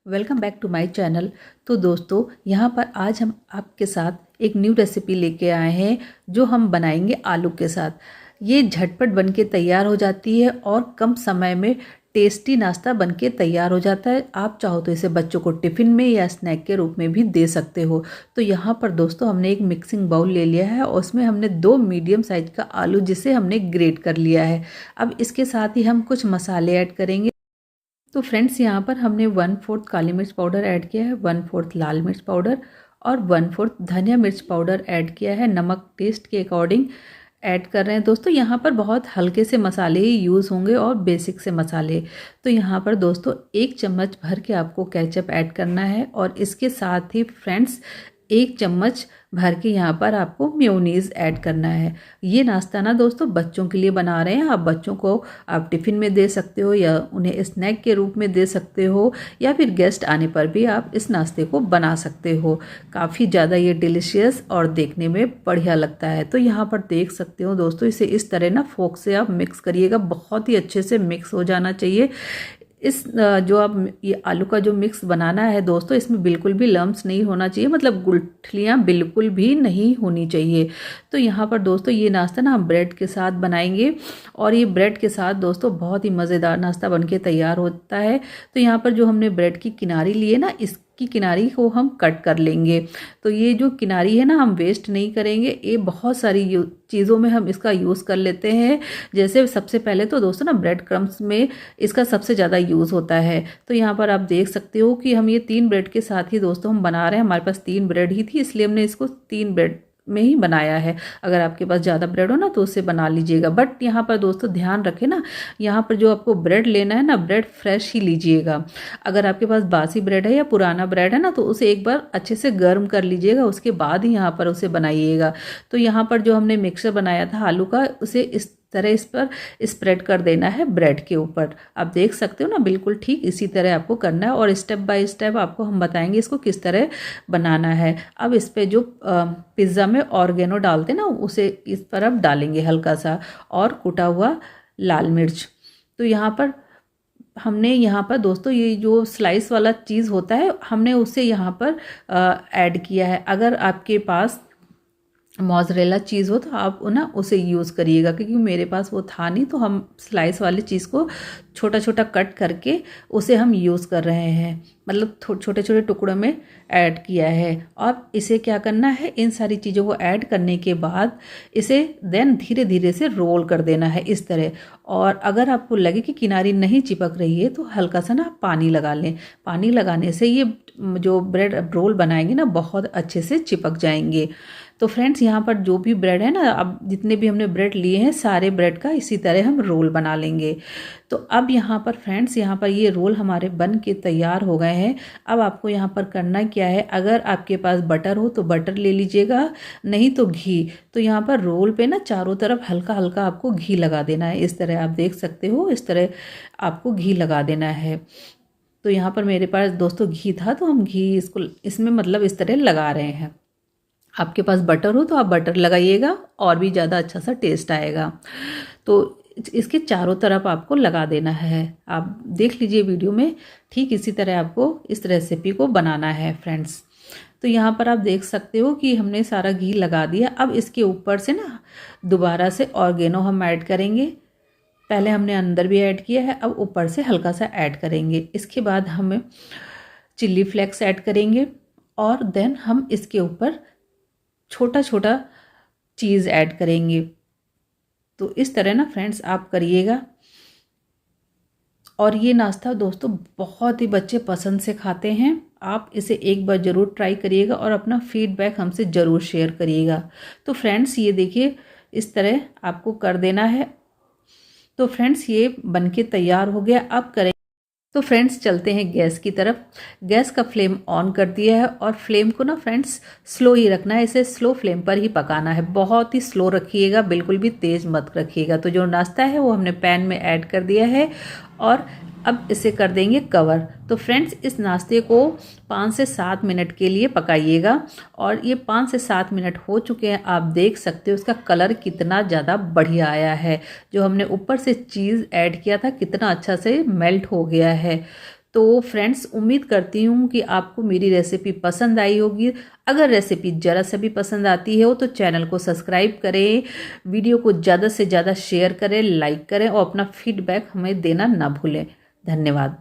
Welcome back to my channel. तो दोस्तों यहाँ पर आज हम आपके साथ एक न्यू रेसिपी लेके आए हैं जो हम बनाएंगे आलू के साथ। ये झटपट बनके तैयार हो जाती है और कम समय में टेस्टी नाश्ता बनके तैयार हो जाता है। आप चाहो तो इसे बच्चों को टिफ़िन में या स्नैक के रूप में भी दे सकते हो। तो यहाँ पर दोस्तों हमने एक मिक्सिंग बाउल ले लिया है और उसमें हमने 2 मीडियम साइज का आलू जिसे हमने ग्रेट कर लिया है। अब इसके साथ ही हम कुछ मसाले ऐड करेंगे। तो फ्रेंड्स यहाँ पर हमने 1/4 काली मिर्च पाउडर ऐड किया है, 1/4 लाल मिर्च पाउडर और 1/4 धनिया मिर्च पाउडर ऐड किया है। नमक टेस्ट के अकॉर्डिंग ऐड कर रहे हैं। दोस्तों यहाँ पर बहुत हल्के से मसाले ही यूज़ होंगे और बेसिक से मसाले। तो यहाँ पर दोस्तों 1 चम्मच भर के आपको केचप ऐड करना है और इसके साथ ही फ्रेंड्स 1 चम्मच भर के यहाँ पर आपको मेयोनीज़ ऐड करना है। ये नाश्ता ना दोस्तों बच्चों के लिए बना रहे हैं। आप बच्चों को आप टिफ़िन में दे सकते हो या उन्हें स्नैक के रूप में दे सकते हो या फिर गेस्ट आने पर भी आप इस नाश्ते को बना सकते हो। काफ़ी ज़्यादा ये डिलीशियस और देखने में बढ़िया लगता है। तो यहाँ पर देख सकते हो दोस्तों, इसे इस तरह ना फोक से आप मिक्स करिएगा। बहुत ही अच्छे से मिक्स हो जाना चाहिए। इस जो आप ये आलू का जो मिक्स बनाना है दोस्तों, इसमें बिल्कुल भी लम्स नहीं होना चाहिए, मतलब गुठलियाँ बिल्कुल भी नहीं होनी चाहिए। तो यहाँ पर दोस्तों ये नाश्ता ना हम ब्रेड के साथ बनाएंगे और ये ब्रेड के साथ दोस्तों बहुत ही मज़ेदार नाश्ता बनके तैयार होता है। तो यहाँ पर जो हमने ब्रेड की किनारी ली है ना, इसकी किनारी को हम कट कर लेंगे। तो ये जो किनारी है ना हम वेस्ट नहीं करेंगे, ये बहुत सारी चीज़ों में हम इसका यूज़ कर लेते हैं। जैसे सबसे पहले तो दोस्तों ना ब्रेड क्रम्स में इसका सबसे ज़्यादा यूज़ होता है। तो यहाँ पर आप देख सकते हो कि हम ये 3 ब्रेड के साथ ही दोस्तों हम बना रहे हैं। हमारे पास 3 ब्रेड ही थी, इसलिए हमने इसको 3 ब्रेड में ही बनाया है। अगर आपके पास ज़्यादा ब्रेड हो ना तो उससे बना लीजिएगा। बट यहाँ पर दोस्तों ध्यान रखें ना, यहाँ पर जो आपको ब्रेड लेना है ना, ब्रेड फ्रेश ही लीजिएगा। अगर आपके पास बासी ब्रेड है या पुराना ब्रेड है ना तो उसे एक बार अच्छे से गर्म कर लीजिएगा, उसके बाद ही यहाँ पर उसे बनाइएगा। तो यहाँ पर जो हमने मिक्सचर बनाया था आलू का, उसे इस तरह इस पर स्प्रेड कर देना है ब्रेड के ऊपर। आप देख सकते हो ना, बिल्कुल ठीक इसी तरह आपको करना है और स्टेप बाय स्टेप आपको हम बताएंगे इसको किस तरह बनाना है। अब इस पे जो पिज़्ज़ा में ऑर्गेनो डालते ना, उसे इस पर अब डालेंगे हल्का सा, और कुटा हुआ लाल मिर्च। तो यहाँ पर हमने यहाँ पर दोस्तों ये जो स्लाइस वाला चीज़ होता है हमने उसे यहाँ पर ऐड किया है। अगर आपके पास मोज़रेला चीज़ हो तो आप ना उसे यूज़ करिएगा, क्योंकि मेरे पास वो था नहीं, तो हम स्लाइस वाली चीज़ को छोटा छोटा कट करके उसे हम यूज़ कर रहे हैं, मतलब छोटे छोटे टुकड़ों में ऐड किया है। और इसे क्या करना है, इन सारी चीज़ों को ऐड करने के बाद इसे देन धीरे धीरे से रोल कर देना है इस तरह। और अगर आपको लगे कि किनारी नहीं चिपक रही है तो हल्का सा ना पानी लगा लें। पानी लगाने से ये जो ब्रेड रोल बनाएंगे ना बहुत अच्छे से चिपक जाएंगे। तो फ्रेंड्स यहाँ पर जो भी ब्रेड है ना, अब जितने भी हमने ब्रेड लिए हैं सारे ब्रेड का इसी तरह हम रोल बना लेंगे। तो अब यहाँ पर फ्रेंड्स, यहाँ पर ये रोल हमारे बन के तैयार हो गए हैं। अब आपको यहाँ पर करना क्या है, अगर आपके पास बटर हो तो बटर ले लीजिएगा, नहीं तो घी। तो यहाँ पर रोल पे ना चारों तरफ हल्का हल्का आपको घी लगा देना है। इस तरह आप देख सकते हो, इस तरह आपको घी लगा देना है। तो यहाँ पर मेरे पास दोस्तों घी था तो हम घी इसमें मतलब इस तरह लगा रहे हैं। आपके पास बटर हो तो आप बटर लगाइएगा और भी ज़्यादा अच्छा सा टेस्ट आएगा। तो इसके चारों तरफ आपको लगा देना है। आप देख लीजिए वीडियो में, ठीक इसी तरह आपको इस रेसिपी को बनाना है फ्रेंड्स। तो यहाँ पर आप देख सकते हो कि हमने सारा घी लगा दिया। अब इसके ऊपर से ना दोबारा से ऑर्गेनो हम ऐड करेंगे। पहले हमने अंदर भी ऐड किया है, अब ऊपर से हल्का सा ऐड करेंगे। इसके बाद हम चिल्ली फ्लेक्स ऐड करेंगे और देन हम इसके ऊपर छोटा छोटा चीज़ ऐड करेंगे। तो इस तरह ना फ्रेंड्स आप करिएगा। और ये नाश्ता दोस्तों बहुत ही बच्चे पसंद से खाते हैं। आप इसे एक बार ज़रूर ट्राई करिएगा और अपना फीडबैक हमसे ज़रूर शेयर करिएगा। तो फ्रेंड्स ये देखिए, इस तरह आपको कर देना है। तो फ्रेंड्स ये बनके तैयार हो गया। अब करें तो फ्रेंड्स चलते हैं गैस की तरफ। गैस का फ्लेम ऑन कर दिया है और फ्लेम को ना फ्रेंड्स स्लो ही रखना है। इसे स्लो फ्लेम पर ही पकाना है, बहुत ही स्लो रखिएगा, बिल्कुल भी तेज़ मत रखिएगा। तो जो नाश्ता है वो हमने पैन में ऐड कर दिया है और अब इसे कर देंगे कवर। तो फ्रेंड्स इस नाश्ते को 5 से 7 मिनट के लिए पकाइएगा और ये 5 से 7 मिनट हो चुके हैं। आप देख सकते हो उसका कलर कितना ज़्यादा बढ़िया आया है। जो हमने ऊपर से चीज़ ऐड किया था कितना अच्छा से मेल्ट हो गया है। तो फ्रेंड्स, उम्मीद करती हूँ कि आपको मेरी रेसिपी पसंद आई होगी। अगर रेसिपी ज़रा सा भी पसंद आती है तो चैनल को सब्सक्राइब करें, वीडियो को ज़्यादा से ज़्यादा शेयर करें, लाइक करें और अपना फीडबैक हमें देना ना भूलें। धन्यवाद।